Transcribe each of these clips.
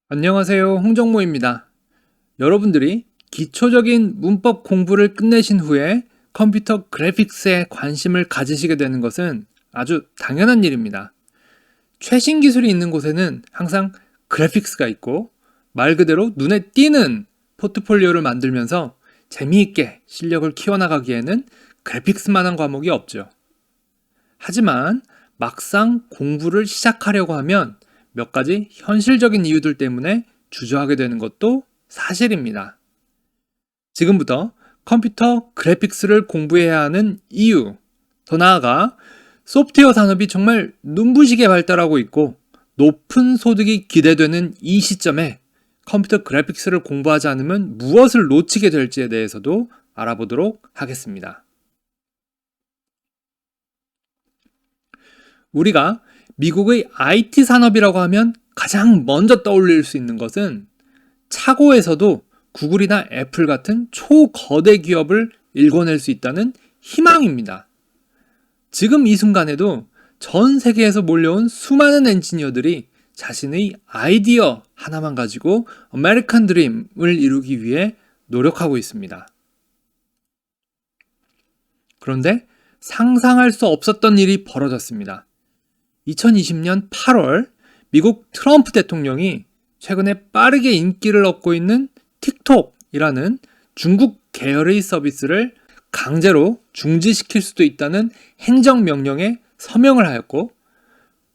안녕하세요. 홍정모입니다. 여러분들이 기초적인 문법 공부를 끝내신 후에 컴퓨터 그래픽스에 관심을 가지시게 되는 것은 아주 당연한 일입니다. 최신 기술이 있는 곳에는 항상 그래픽스가 있고 말 그대로 눈에 띄는 포트폴리오를 만들면서 재미있게 실력을 키워나가기에는 그래픽스만한 과목이 없죠. 하지만 막상 공부를 시작하려고 하면 몇 가지 현실적인 이유들 때문에 주저하게 되는 것도 사실입니다. 지금부터 컴퓨터 그래픽스를 공부해야 하는 이유, 더 나아가 소프트웨어 산업이 정말 눈부시게 발달하고 있고 높은 소득이 기대되는 이 시점에 컴퓨터 그래픽스를 공부하지 않으면 무엇을 놓치게 될지에 대해서도 알아보도록 하겠습니다. 우리가 미국의 IT 산업이라고 하면 가장 먼저 떠올릴 수 있는 것은 차고에서도 구글이나 애플 같은 초거대 기업을 일궈낼 수 있다는 희망입니다. 지금 이 순간에도 전 세계에서 몰려온 수많은 엔지니어들이 자신의 아이디어 하나만 가지고 아메리칸 드림을 이루기 위해 노력하고 있습니다. 그런데 상상할 수 없었던 일이 벌어졌습니다. 2020년 8월 미국 트럼프 대통령이 최근에 빠르게 인기를 얻고 있는 틱톡이라는 중국 계열의 서비스를 강제로 중지시킬 수도 있다는 행정명령에 서명을 하였고,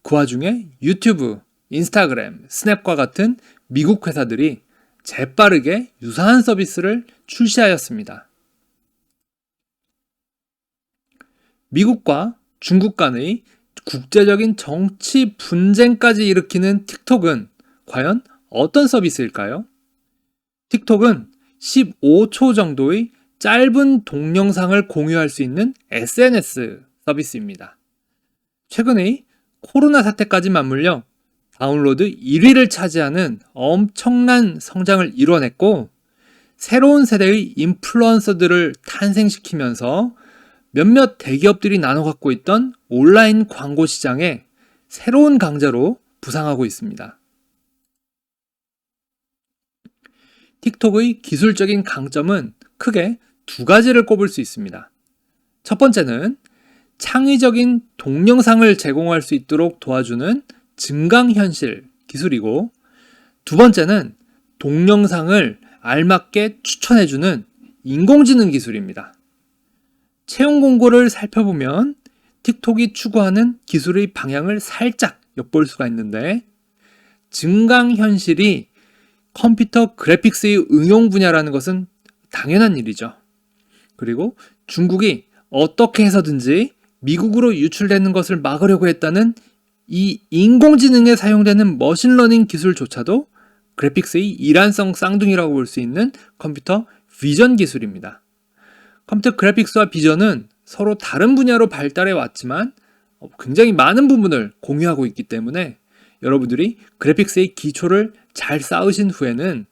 그 와중에 유튜브, 인스타그램, 스냅과 같은 미국 회사들이 재빠르게 유사한 서비스를 출시하였습니다. 미국과 중국 간의 국제적인 정치 분쟁까지 일으키는 틱톡은 과연 어떤 서비스일까요? 틱톡은 15초 정도의 짧은 동영상을 공유할 수 있는 SNS 서비스입니다. 최근의 코로나 사태까지 맞물려 다운로드 1위를 차지하는 엄청난 성장을 이뤄냈고, 새로운 세대의 인플루언서들을 탄생시키면서 몇몇 대기업들이 나눠 갖고 있던 온라인 광고 시장에 새로운 강자로 부상하고 있습니다. 틱톡의 기술적인 강점은 크게 두 가지를 꼽을 수 있습니다. 첫 번째는 창의적인 동영상을 제공할 수 있도록 도와주는 증강현실 기술이고, 두 번째는 동영상을 알맞게 추천해주는 인공지능 기술입니다. 채용 공고를 살펴보면 틱톡이 추구하는 기술의 방향을 살짝 엿볼 수가 있는데, 증강현실이 컴퓨터 그래픽스의 응용 분야라는 것은 당연한 일이죠. 그리고 중국이 어떻게 해서든지 미국으로 유출되는 것을 막으려고 했다는 이 인공지능에 사용되는 머신러닝 기술조차도 그래픽스의 일환성 쌍둥이라고 볼 수 있는 컴퓨터 비전 기술입니다. 컴퓨터 그래픽스와 비전은 서로 다른 분야로 발달해 왔지만 굉장히 많은 부분을 공유하고 있기 때문에 여러분들이 그래픽스의 기초를 잘 쌓으신 후에는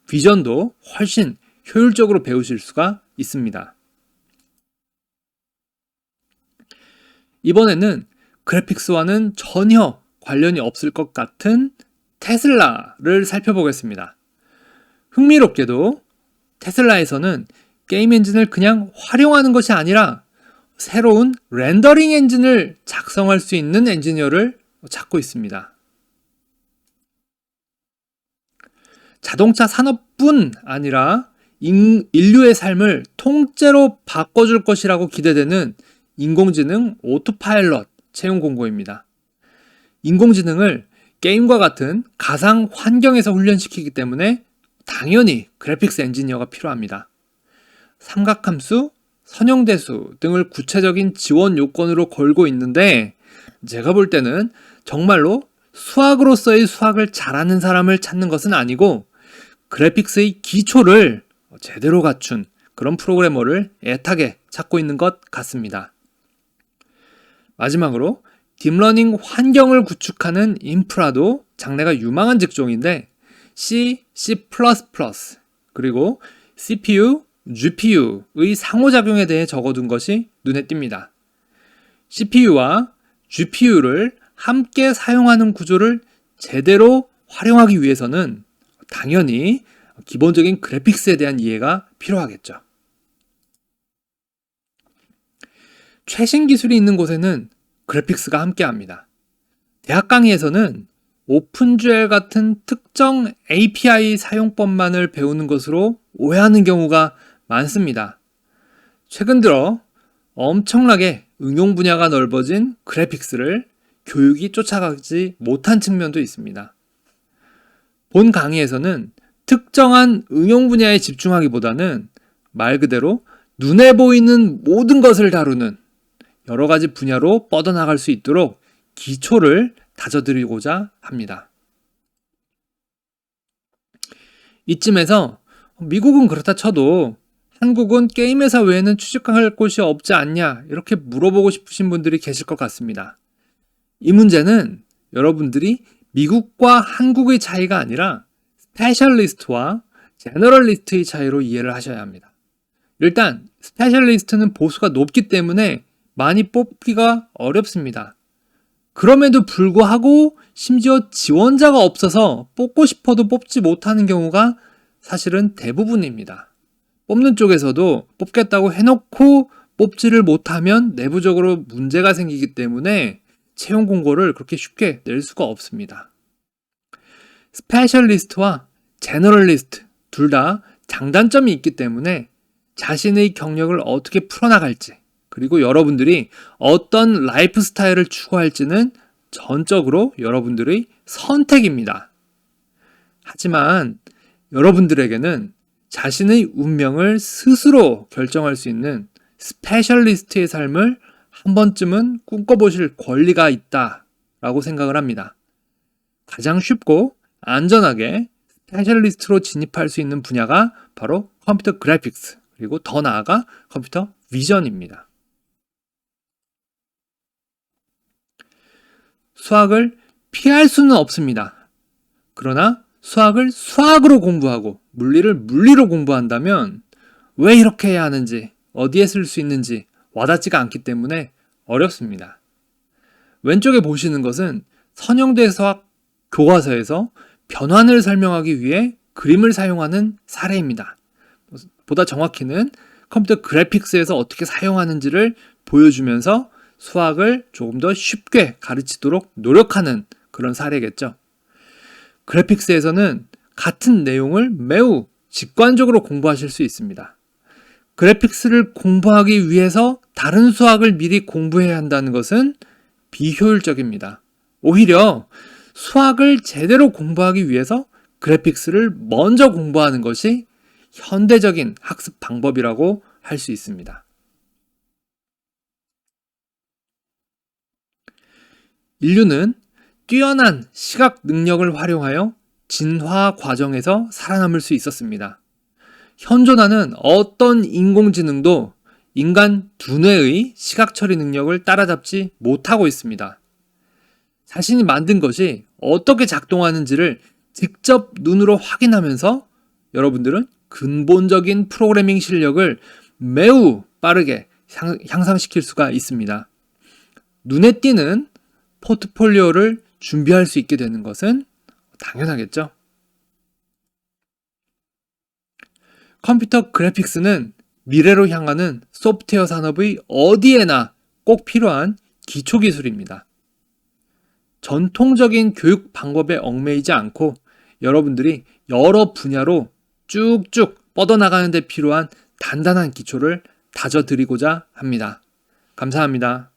비전도 훨씬 효율적으로 배우실 수가 있습니다. 이번에는 그래픽스와는 전혀 관련이 없을 것 같은 테슬라를 살펴보겠습니다. 흥미롭게도 테슬라에서는 게임 엔진을 그냥 활용하는 것이 아니라 새로운 렌더링 엔진을 작성할 수 있는 엔지니어를 찾고 있습니다. 자동차 산업뿐 아니라 인류의 삶을 통째로 바꿔줄 것이라고 기대되는 인공지능 오토파일럿 채용 공고입니다. 인공지능을 게임과 같은 가상 환경에서 훈련시키기 때문에 당연히 그래픽스 엔지니어가 필요합니다. 삼각함수, 선형대수 등을 구체적인 지원 요건으로 걸고 있는데, 제가 볼 때는 정말로 수학으로서의 수학을 잘하는 사람을 찾는 것은 아니고 그래픽스의 기초를 제대로 갖춘 그런 프로그래머를 애타게 찾고 있는 것 같습니다. 마지막으로 딥러닝 환경을 구축하는 인프라도 장래가 유망한 직종인데, C, C++, 그리고 CPU, GPU의 상호작용에 대해 적어둔 것이 눈에 띕니다. CPU와 GPU를 함께 사용하는 구조를 제대로 활용하기 위해서는 당연히 기본적인 그래픽스에 대한 이해가 필요하겠죠. 최신 기술이 있는 곳에는 그래픽스가 함께합니다. 대학 강의에서는 오픈GL 같은 특정 API 사용법만을 배우는 것으로 오해하는 경우가 많습니다. 최근 들어 엄청나게 응용 분야가 넓어진 그래픽스를 교육이 쫓아가지 못한 측면도 있습니다. 본 강의에서는 특정한 응용 분야에 집중하기보다는 말 그대로 눈에 보이는 모든 것을 다루는 여러 가지 분야로 뻗어나갈 수 있도록 기초를 다져드리고자 합니다. 이쯤에서 미국은 그렇다 쳐도 한국은 게임 회사 외에는 취직할 곳이 없지 않냐 이렇게 물어보고 싶으신 분들이 계실 것 같습니다. 이 문제는 여러분들이 미국과 한국의 차이가 아니라 스페셜리스트와 제너럴리스트의 차이로 이해를 하셔야 합니다. 일단 스페셜리스트는 보수가 높기 때문에 많이 뽑기가 어렵습니다. 그럼에도 불구하고 심지어 지원자가 없어서 뽑고 싶어도 뽑지 못하는 경우가 사실은 대부분입니다. 뽑는 쪽에서도 뽑겠다고 해놓고 뽑지를 못하면 내부적으로 문제가 생기기 때문에 채용 공고를 그렇게 쉽게 낼 수가 없습니다. 스페셜리스트와 제너럴리스트 둘 다 장단점이 있기 때문에 자신의 경력을 어떻게 풀어나갈지 그리고 여러분들이 어떤 라이프 스타일을 추구할지는 전적으로 여러분들의 선택입니다. 하지만 여러분들에게는 자신의 운명을 스스로 결정할 수 있는 스페셜리스트의 삶을 한 번쯤은 꿈꿔보실 권리가 있다라고 생각을 합니다. 가장 쉽고 안전하게 스페셜리스트로 진입할 수 있는 분야가 바로 컴퓨터 그래픽스 그리고 더 나아가 컴퓨터 비전입니다. 수학을 피할 수는 없습니다. 그러나 수학을 수학으로 공부하고 물리를 물리로 공부한다면 왜 이렇게 해야 하는지 어디에 쓸 수 있는지 와닿지가 않기 때문에 어렵습니다. 왼쪽에 보시는 것은 선형대 수학 교과서에서 변환을 설명하기 위해 그림을 사용하는 사례입니다. 보다 정확히는 컴퓨터 그래픽스에서 어떻게 사용하는지를 보여주면서 수학을 조금 더 쉽게 가르치도록 노력하는 그런 사례겠죠. 그래픽스에서는 같은 내용을 매우 직관적으로 공부하실 수 있습니다. 그래픽스를 공부하기 위해서 다른 수학을 미리 공부해야 한다는 것은 비효율적입니다. 오히려 수학을 제대로 공부하기 위해서 그래픽스를 먼저 공부하는 것이 현대적인 학습 방법이라고 할 수 있습니다. 인류는 뛰어난 시각 능력을 활용하여 진화 과정에서 살아남을 수 있었습니다. 현존하는 어떤 인공지능도 인간 두뇌의 시각 처리 능력을 따라잡지 못하고 있습니다. 자신이 만든 것이 어떻게 작동하는지를 직접 눈으로 확인하면서 여러분들은 근본적인 프로그래밍 실력을 매우 빠르게 향상시킬 수가 있습니다. 눈에 띄는 포트폴리오를 준비할 수 있게 되는 것은 당연하겠죠. 컴퓨터 그래픽스는 미래로 향하는 소프트웨어 산업의 어디에나 꼭 필요한 기초 기술입니다. 전통적인 교육 방법에 얽매이지 않고 여러분들이 여러 분야로 쭉쭉 뻗어나가는 데 필요한 단단한 기초를 다져드리고자 합니다. 감사합니다.